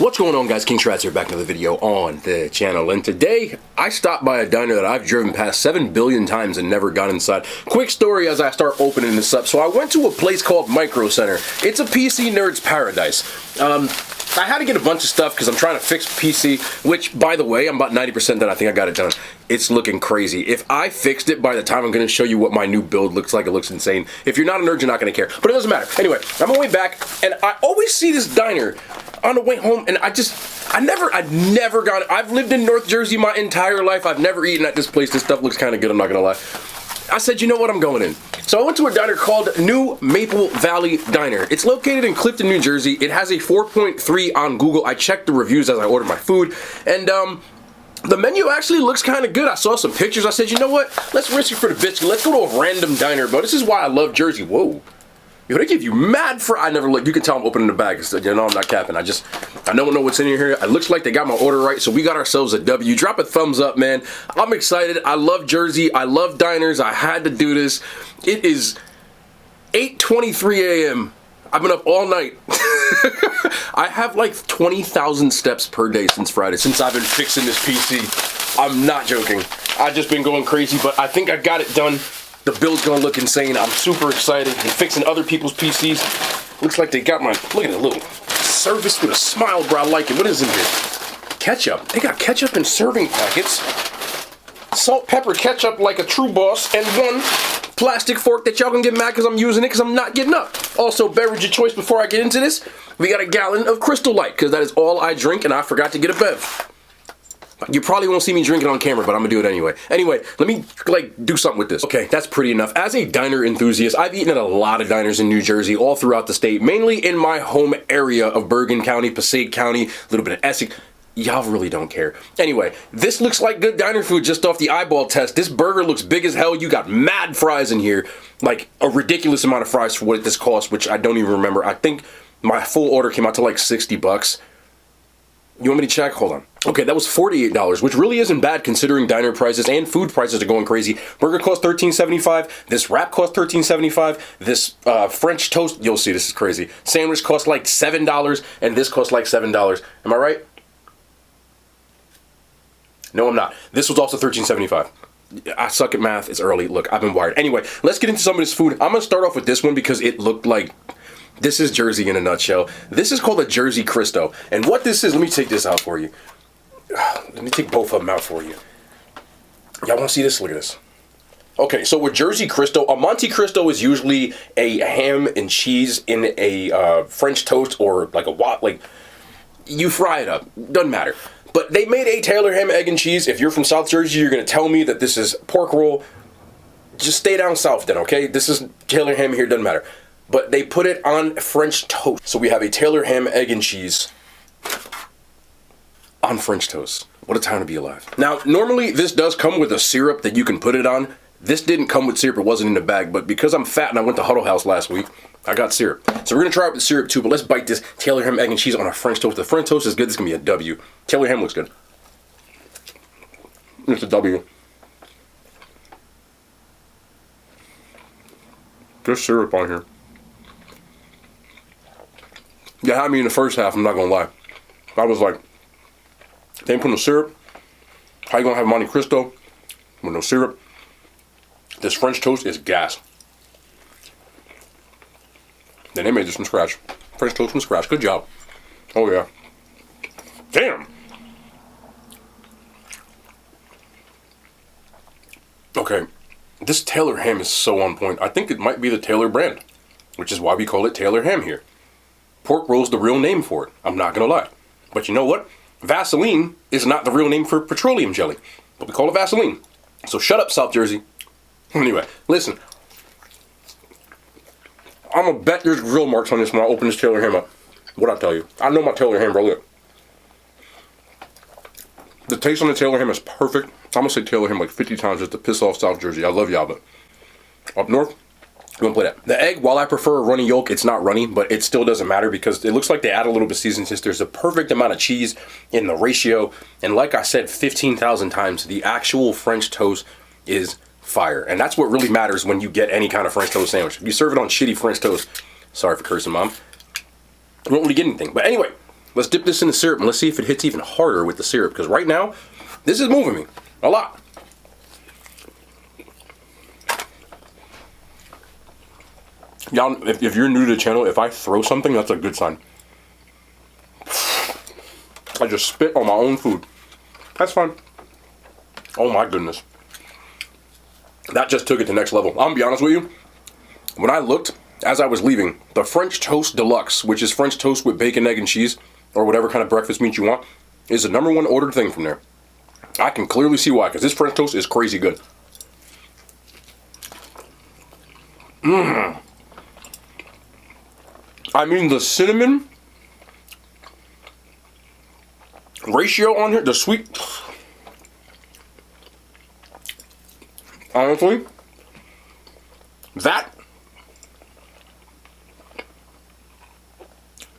What's going on, guys? King Shrats here, back in another video on the channel, and today I stopped by a diner that I've driven past 7 billion times and never got inside. Quick story as I start opening this up. So I went to a place called Micro Center. It's a PC nerd's paradise. I had to get a bunch of stuff because I'm trying to fix PC, which, by the way, I'm about 90% done. I think I got it done. It's looking crazy. If I fixed it by the time I'm going to show you what my new build looks like, it looks insane. If you're not a nerd, you're not going to care. But it doesn't matter. Anyway, I'm on my way back, and I always see this diner on the way home, and I've never gone. I've lived in North Jersey my entire life. I've never eaten at this place. This stuff looks kind of good, I'm not going to lie. I said, you know what, I'm going in. So I went to a diner called New Maple Valley Diner. It's located in Clifton, New Jersey. It has a 4.3 on Google. I checked the reviews as I ordered my food, and the menu actually looks kind of good. I saw some pictures. I said, you know what, let's risk it for the biscuit. Let's go to a random diner, bro. This is why I love Jersey. Whoa. Yo, they give you mad fries. I never look. You can tell I'm opening the bag. So, you know, I'm not capping. I don't know what's in here. It looks like they got my order right, so we got ourselves a W. Drop a thumbs up, man. I'm excited. I love Jersey. I love diners. I had to do this. It is 8:23 a.m. I've been up all night. I have like 20,000 steps per day since Friday, since I've been fixing this PC. I'm not joking. I've just been going crazy, but I think I got it done. The build's gonna look insane. I'm super excited. I'm fixing other people's PCs. Looks like they got my, look at the little service with a smile, bro. I like it. What is in here? Ketchup. They got ketchup in serving packets. Salt, pepper, ketchup like a true boss. And one plastic fork that y'all can get mad because I'm using it because I'm not getting up. Also, beverage of choice before I get into this. We got a gallon of Crystal Light because that is all I drink, and I forgot to get a bev. You probably won't see me drinking on camera, but I'm gonna do it anyway. Anyway, let me do something with this. Okay, that's pretty enough. As a diner enthusiast, I've eaten at a lot of diners in New Jersey, all throughout the state, mainly in my home area of Bergen County, Passaic County, a little bit of Essex. Y'all really don't care. Anyway, this looks like good diner food just off the eyeball test. This burger looks big as hell. You got mad fries in here, like a ridiculous amount of fries for what this costs, which I don't even remember. I think my full order came out to like 60 bucks. You want me to check? Hold on. Okay, that was $48, which really isn't bad considering diner prices and food prices are going crazy. Burger cost $13.75. This wrap cost $13.75. This French toast, you'll see, this is crazy. Sandwich cost like $7, and this cost like $7. Am I right? No, I'm not. This was also $13.75. I suck at math. It's early. Look, I've been wired. Anyway, let's get into some of this food. I'm going to start off with this one because it looked like... This is Jersey in a nutshell. This is called a Jersey Cristo. And what this is, let me take this out for you. Let me take both of them out for you. Y'all want to see this? Look at this. Okay, so with Jersey Cristo, a Monte Cristo is usually a ham and cheese in a French toast or like a wok. Like, you fry it up. Doesn't matter. But they made a Taylor ham, egg, and cheese. If you're from South Jersey, you're going to tell me that this is pork roll. Just stay down south then, okay? This is Taylor ham here. Doesn't matter. But they put it on French toast. So we have a Taylor ham, egg, and cheese on French toast. What a time to be alive. Now, normally this does come with a syrup that you can put it on. This didn't come with syrup. It wasn't in the bag. But because I'm fat and I went to Huddle House last week, I got syrup. So we're going to try it with syrup too. But let's bite this Taylor ham, egg, and cheese on a French toast. The French toast is good. This is going to be a W. Taylor ham looks good. It's a W. There's syrup on here. You had me in the first half, I'm not gonna lie. I was like, they ain't put no syrup. How you gonna have Monte Cristo with no syrup? This French toast is gas. Then they made this from scratch. French toast from scratch. Good job. Oh yeah. Damn. Okay. This Taylor ham is so on point. I think it might be the Taylor brand, which is why we call it Taylor ham here. Pork roll's the real name for it. I'm not going to lie. But you know what? Vaseline is not the real name for petroleum jelly. But we call it Vaseline. So shut up, South Jersey. Anyway, listen. I'm going to bet there's grill marks on this when I open this Taylor ham up. What'd I tell you? I know my Taylor ham, bro. Look. The taste on the Taylor ham is perfect. I'm going to say Taylor ham like 50 times just to piss off South Jersey. I love y'all, but up north... I'm gonna play that. The egg, while I prefer a runny yolk, it's not runny, but it still doesn't matter because it looks like they add a little bit of seasoning since there's a perfect amount of cheese in the ratio. And like I said 15,000 times, the actual French toast is fire. And that's what really matters when you get any kind of French toast sandwich. If you serve it on shitty French toast, sorry for cursing, Mom, you won't really get anything. But anyway, Let's dip this in the syrup and let's see if it hits even harder with the syrup. Because right now, this is moving me a lot. Y'all, if you're new to the channel, if I throw something, that's a good sign. I just spit on my own food. That's fine. Oh my goodness. That just took it to the next level. I'm gonna be honest with you. When I looked, as I was leaving, the French Toast Deluxe, which is French toast with bacon, egg, and cheese, or whatever kind of breakfast meat you want, is the #1 ordered thing from there. I can clearly see why, because this French toast is crazy good. I mean, the cinnamon ratio on here, the sweet. Honestly, that.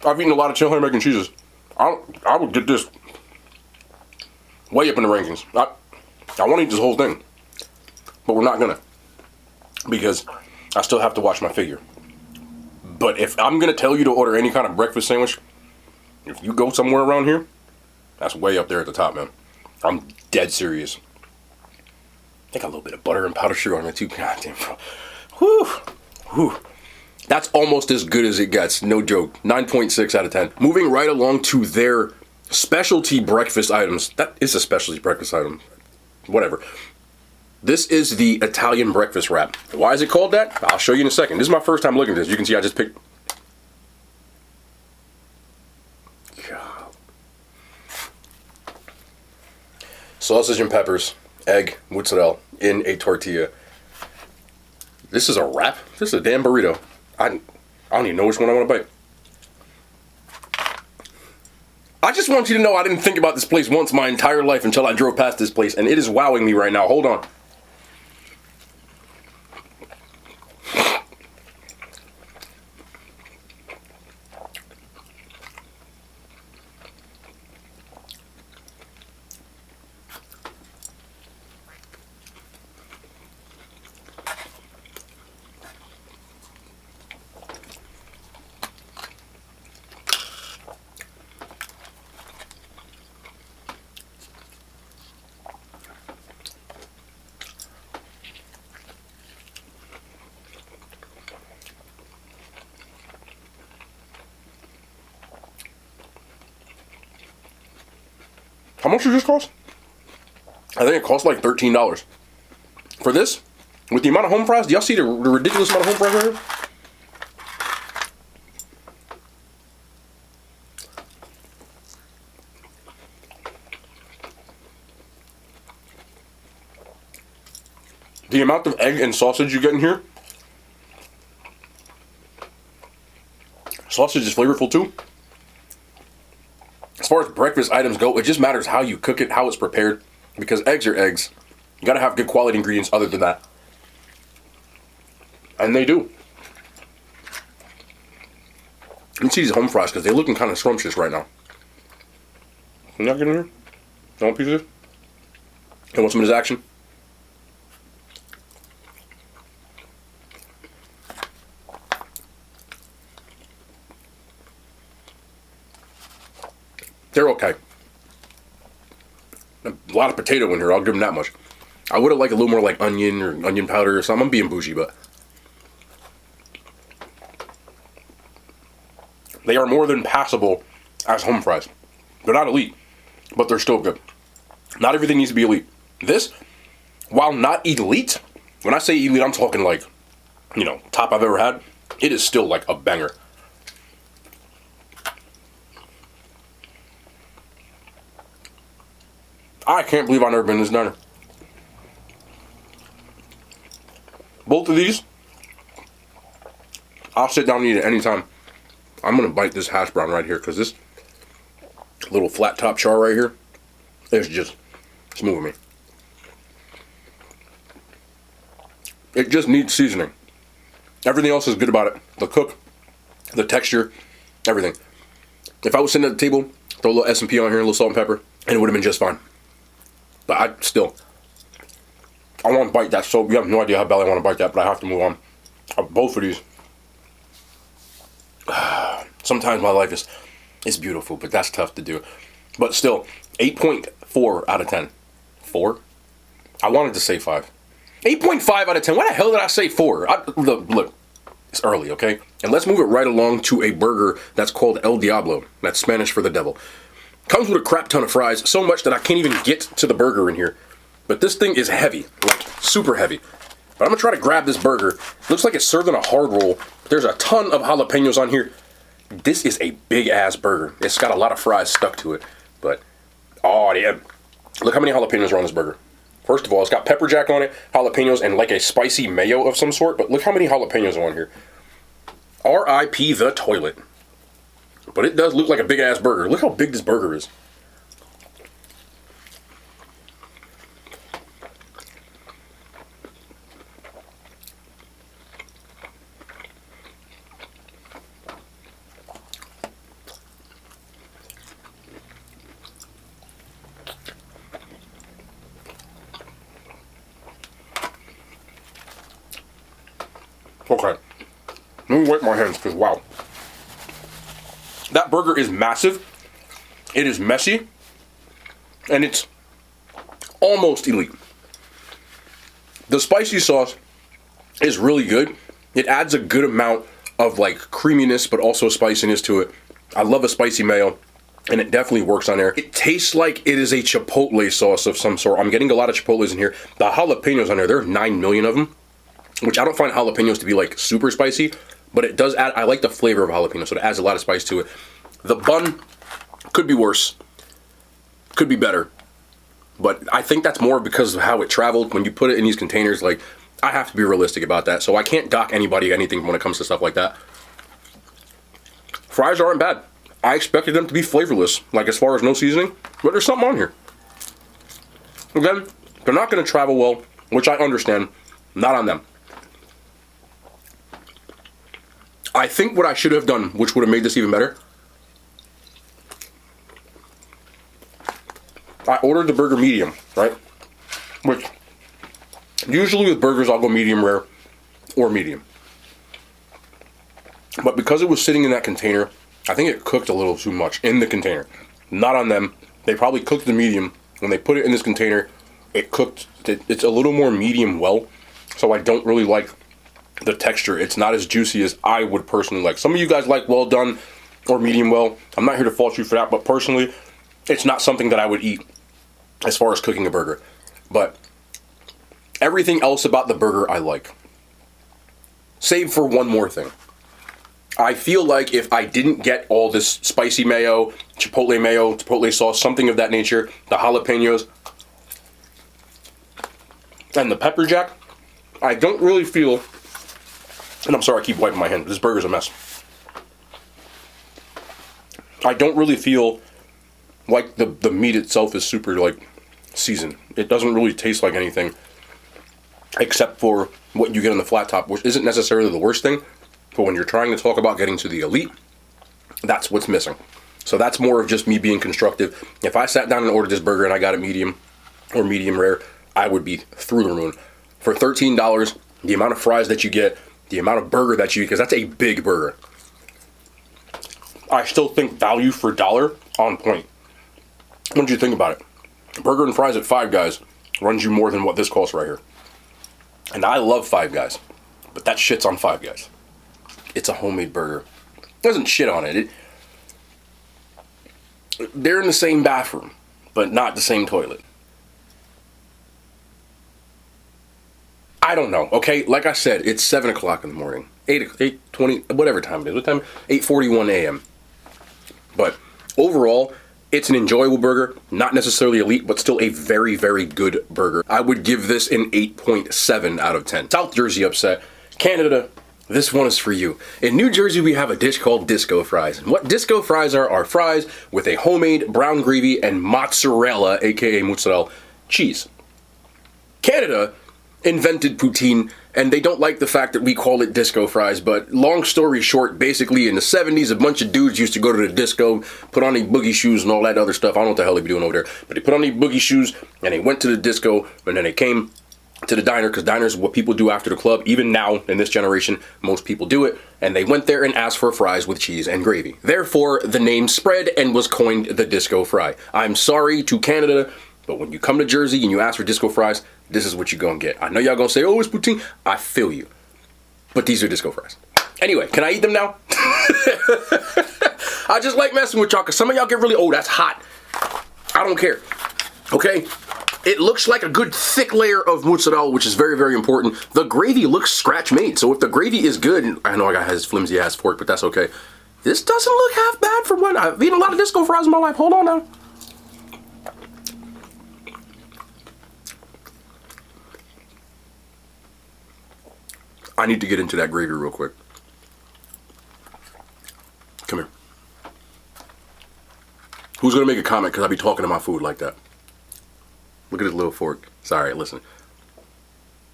I've eaten a lot of chill honey mac and cheeses. I would get this way up in the rankings. I want to eat this whole thing, but we're not gonna, because I still have to watch my figure. But if I'm gonna tell you to order any kind of breakfast sandwich, if you go somewhere around here, that's way up there at the top, man. I'm dead serious. I got a little bit of butter and powdered sugar on it too. God damn, bro. Whew. Whew. That's almost as good as it gets. No joke. 9.6 out of 10. Moving right along to their specialty breakfast items. That is a specialty breakfast item. Whatever. This is the Italian breakfast wrap. Why is it called that? I'll show you in a second. This is my first time looking at this. You can see I just picked. God. Sausage and peppers, egg, mozzarella in a tortilla. This is a wrap? This is a damn burrito. I don't even know which one I want to bite. I just want you to know I didn't think about this place once my entire life until I drove past this place, and it is wowing me right now. Hold on. How much does this cost? I think it costs like $13. For this, with the amount of home fries, do y'all see the ridiculous amount of home fries right here? The amount of egg and sausage you get in here. Sausage is flavorful too. As far as breakfast items go, it just matters how you cook it, how it's prepared. Because eggs are eggs. You gotta have good quality ingredients other than that. And they do. You can see these home fries because they're looking kind of scrumptious right now. You not getting here? You want a piece of this? You want some of this action? They're okay. A lot of potato in here, I'll give them that much. I would have liked a little more like onion or onion powder or something. I'm being bougie, but they are more than passable as home fries. They're not elite, but they're still good. Not everything needs to be elite. This, while not elite, when I say elite, I'm talking like, you know, top I've ever had. It is still like a banger. I can't believe I've never been to this diner. Both of these, I'll sit down and eat it anytime. I'm going to bite this hash brown right here because this little flat top char right here is just, it's moving me. It just needs seasoning. Everything else is good about it. The cook, the texture, everything. If I was sitting at the table, throw a little S&P on here, a little salt and pepper, and it would have been just fine. But I want to bite that, so you have no idea how badly I want to bite that, but I have to move on. Both of these. Sometimes my life is is beautiful, but that's tough to do. But still, 8.4 out of 10. 4? I wanted to say 5. 8.5 out of 10. Why the hell did I say 4? Look, it's early, okay? And let's move it right along to a burger that's called El Diablo. That's Spanish for the devil. Comes with a crap ton of fries, so much that I can't even get to the burger in here. But this thing is heavy, like super heavy. But I'm gonna try to grab this burger. Looks like it's served in a hard roll. There's a ton of jalapenos on here. This is a big ass burger. It's got a lot of fries stuck to it. But, oh yeah. Look how many jalapenos are on this burger. First of all, it's got pepper jack on it, jalapenos, and like a spicy mayo of some sort. But look how many jalapenos are on here. R.I.P. the toilet. But it does look like a big ass burger. Look how big this burger is. Okay, let me wipe my hands because wow. That burger is massive, it is messy, and it's almost elite. The spicy sauce is really good. It adds a good amount of like creaminess but also spiciness to it. I love a spicy mayo, and it definitely works on there. It tastes like it is a chipotle sauce of some sort. I'm getting a lot of chipotles in here. The jalapenos on there, there's 9 million of them. Which I don't find jalapenos to be like super spicy, but it does add, I like the flavor of jalapeno, so it adds a lot of spice to it. The bun could be worse, could be better, but I think that's more because of how it traveled. When you put it in these containers, like, I have to be realistic about that, so I can't dock anybody anything when it comes to stuff like that. Fries aren't bad. I expected them to be flavorless, like as far as no seasoning, but there's something on here. Again, they're not going to travel well, which I understand, not on them. I think what I should have done, which would have made this even better, I ordered the burger medium, right? Which, usually with burgers, I'll go medium rare or medium. But because it was sitting in that container, I think it cooked a little too much in the container. Not on them. They probably cooked the medium. When they put it in this container, it cooked, it's a little more medium well. So I don't really like the texture. It's not as juicy as I would personally like. Some of you guys like well done or medium well. I'm not here to fault you for that, but personally, it's not something that I would eat as far as cooking a burger. But everything else about the burger I like. Save for one more thing. I feel like if I didn't get all this spicy mayo, chipotle sauce, something of that nature, the jalapenos, and the pepper jack, I don't really feel, and I'm sorry I keep wiping my hand, this burger's a mess. I don't really feel like the meat itself is super like seasoned. It doesn't really taste like anything except for what you get on the flat top, which isn't necessarily the worst thing, but when you're trying to talk about getting to the elite, that's what's missing. So that's more of just me being constructive. If I sat down and ordered this burger and I got it medium or medium rare, I would be through the moon. For $13, the amount of fries that you get, the amount of burger that you eat, because that's a big burger, I still think value for dollar on point. What do you think about it? Burger and fries at Five Guys runs you more than what this costs right here. And I love Five Guys, but that shit's on Five Guys. It's a homemade burger. It doesn't shit on it. They're in the same bathroom, but not the same toilet. I don't know, okay? Like I said, it's 7 o'clock in the morning. 8:20, whatever time it is. What time? 8:41 a.m. But overall, it's an enjoyable burger. Not necessarily elite, but still a very, very good burger. I would give this an 8.7 out of 10. South Jersey upset. Canada, this one is for you. In New Jersey, we have a dish called disco fries. And what disco fries are fries with a homemade brown gravy and mozzarella, aka mozzarella, cheese. Canada invented poutine, and they don't like the fact that we call it disco fries, but long story short, basically in the 70s, a bunch of dudes used to go to the disco, put on their boogie shoes and all that other stuff. I don't know what the hell they be doing over there, but they put on their boogie shoes, and they went to the disco, and then they came to the diner, because diners what people do after the club. Even now in this generation, most people do it, and they went there and asked for fries with cheese and gravy. Therefore, the name spread and was coined the disco fry. I'm sorry to Canada, but when you come to Jersey and you ask for disco fries, this is what you're gonna get. I know y'all gonna say, oh, it's poutine. I feel you, but these are disco fries. Anyway, can I eat them now? I just like messing with y'all, because some of y'all get really, oh, that's hot. I don't care, okay? It looks like a good thick layer of mozzarella, which is very, very important. The gravy looks scratch made, so if the gravy is good, I know I got this flimsy ass fork, but that's okay. This doesn't look half bad for one. I've eaten a lot of disco fries in my life. Hold on now. I need to get into that gravy real quick. Come here. Who's gonna make a comment because I be talking to my food like that? Look at this little fork. Sorry, listen.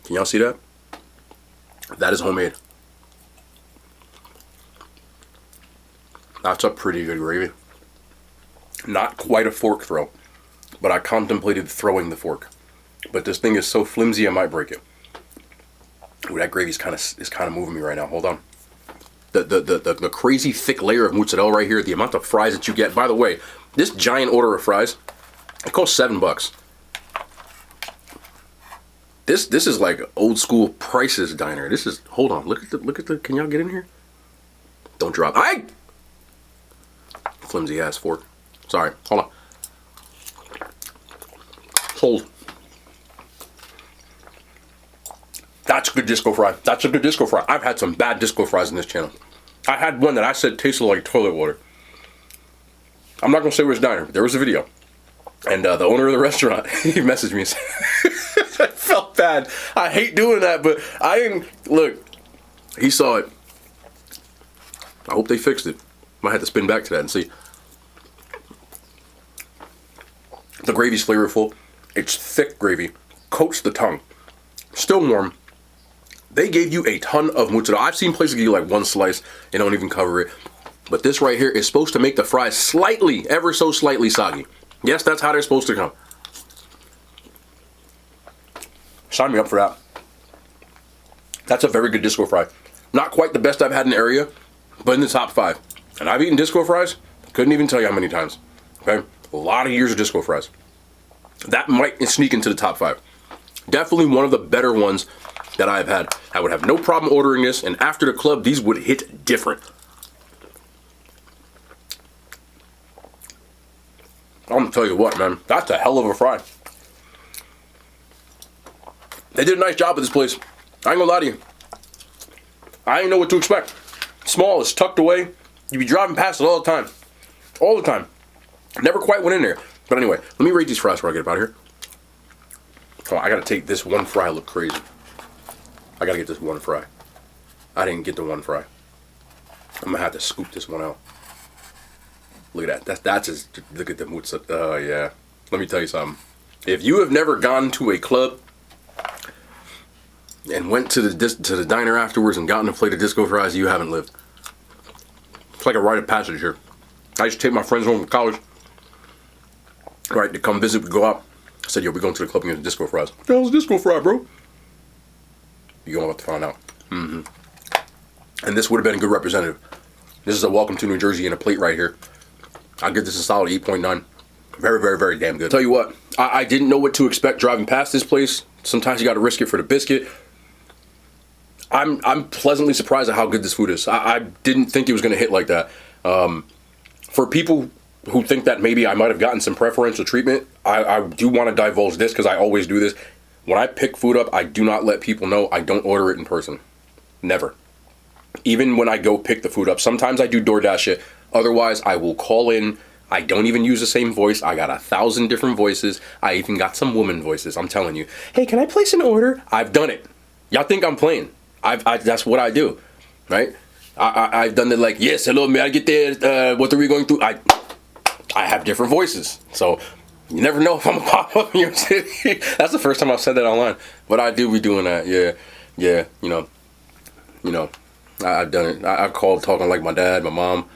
Can y'all see that? That is homemade. That's a pretty good gravy. Not quite a fork throw, but I contemplated throwing the fork. But this thing is so flimsy I might break it. Ooh, that gravy is kind of moving me right now. Hold on. The crazy thick layer of mozzarella right here, the amount of fries that you get. By the way, this giant order of fries, it costs $7. This is like old school Price's diner. This is, hold on, look at the, can y'all get in here? Don't drop. Flimsy ass fork. Sorry, hold on. Hold. That's a good disco fry. That's a good disco fry. I've had some bad disco fries in this channel. I had one that I said tasted like toilet water. I'm not gonna say which diner. There was a video. And the owner of the restaurant, he messaged me and said, I felt bad. I hate doing that, but look, he saw it. I hope they fixed it. Might have to spin back to that and see. The gravy's flavorful. It's thick gravy. Coats the tongue. Still warm. They gave you a ton of mozzarella. I've seen places give you like one slice and don't even cover it. But this right here is supposed to make the fries slightly, ever so slightly soggy. Yes, that's how they're supposed to come. Sign me up for that. That's a very good disco fry. Not quite the best I've had in the area, but in the top 5. And I've eaten disco fries, couldn't even tell you how many times. Okay? A lot of years of disco fries. That might sneak into the top 5. Definitely one of the better ones that I've had. I would have no problem ordering this, and after the club, these would hit different. I'm gonna tell you what, man, that's a hell of a fry. They did a nice job at this place. I ain't gonna lie to you. I didn't know what to expect. Small, it's tucked away. You be driving past it all the time. All the time. Never quite went in there. But anyway, let me rate these fries before I get up out of here. Oh, I gotta take this one fry, look crazy. I gotta get this one fry. I didn't get the one fry. I'm gonna have to scoop this one out. Look at that. That's his, look at the mozzarella. Yeah. Let me tell you something. If you have never gone to a club and went to the diner afterwards and gotten a plate of disco fries, you haven't lived. It's like a rite of passage here. I used to take my friends home from college. Right, to come visit, we go out. I said, yo, we're going to the club and get disco fries. What the hell's a disco fry, bro? You're going to have to find out. And this would have been a good representative. This is a welcome to New Jersey in a plate right here. I'll give this a solid 8.9. Very, very, very damn good. Tell you what, I didn't know what to expect driving past this place. Sometimes you got to risk it for the biscuit. I'm pleasantly surprised at how good this food is. I didn't think it was going to hit like that. For people who think that maybe I might have gotten some preferential treatment, I do want to divulge this because I always do this. When I pick food up, I do not let people know. I don't order it in person. Never. Even when I go pick the food up. Sometimes I do DoorDash it. Otherwise, I will call in. I don't even use the same voice. I got 1,000 different voices. I even got some woman voices. I'm telling you. Hey, can I place an order? I've done it. Y'all think I'm playing. That's what I do. Right? I've done it like, yes, hello, may I get there? What are we going through? I have different voices. So you never know if I'm gonna pop up in your city. That's the first time I've said that online. But I do be doing that. Yeah. You know, I've done it. I called talking like my dad, my mom.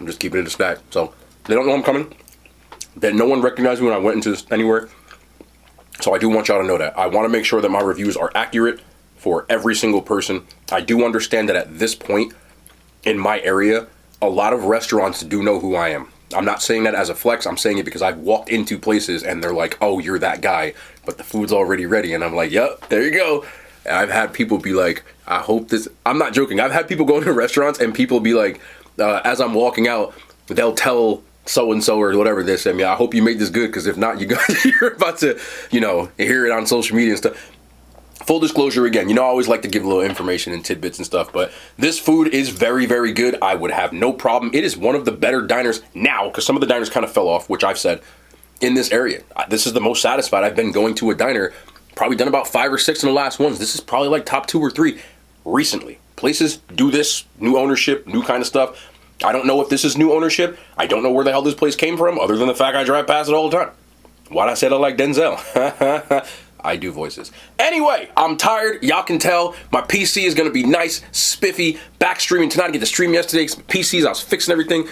I'm just keeping it a stack. So they don't know I'm coming. That no one recognized me when I went into anywhere. So I do want y'all to know that. I want to make sure that my reviews are accurate for every single person. I do understand that at this point in my area, a lot of restaurants do know who I am. I'm not saying that as a flex. I'm saying it because I've walked into places and they're like, oh, you're that guy, but the food's already ready. And I'm like, yep, there you go. And I've had people be like, I hope this, I'm not joking. I've had people go into restaurants and people be like, as I'm walking out, they'll tell so-and-so or whatever this, I mean, I hope you made this good, because if not, you're about to, you know, hear it on social media and stuff. Full disclosure again, you know, I always like to give a little information and tidbits and stuff, but this food is very, very good. I would have no problem. It is one of the better diners now, because some of the diners kind of fell off, which I've said, in this area. This is the most satisfied I've been going to a diner. Probably done about 5 or 6 in the last ones. This is probably like top 2 or 3 recently. Places do this, new ownership, new kind of stuff. I don't know if this is new ownership. I don't know where the hell this place came from, other than the fact I drive past it all the time. Why'd I say I like Denzel? I do voices. Anyway, I'm tired. Y'all can tell. My PC is going to be nice, spiffy. Back streaming tonight. I get to stream yesterday. PCs, I was fixing everything.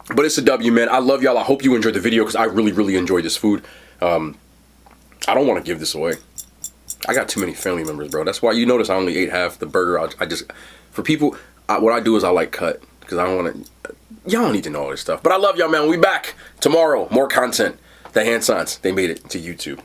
But it's a W, man. I love y'all. I hope you enjoyed the video, because I really, really enjoyed this food. I don't want to give this away. I got too many family members, bro. That's why you notice I only ate half the burger. I just, for people, what I do is I like cut, because I don't want to, y'all don't need to know all this stuff. But I love y'all, man. We back tomorrow. More content. The hand signs, they made it to YouTube.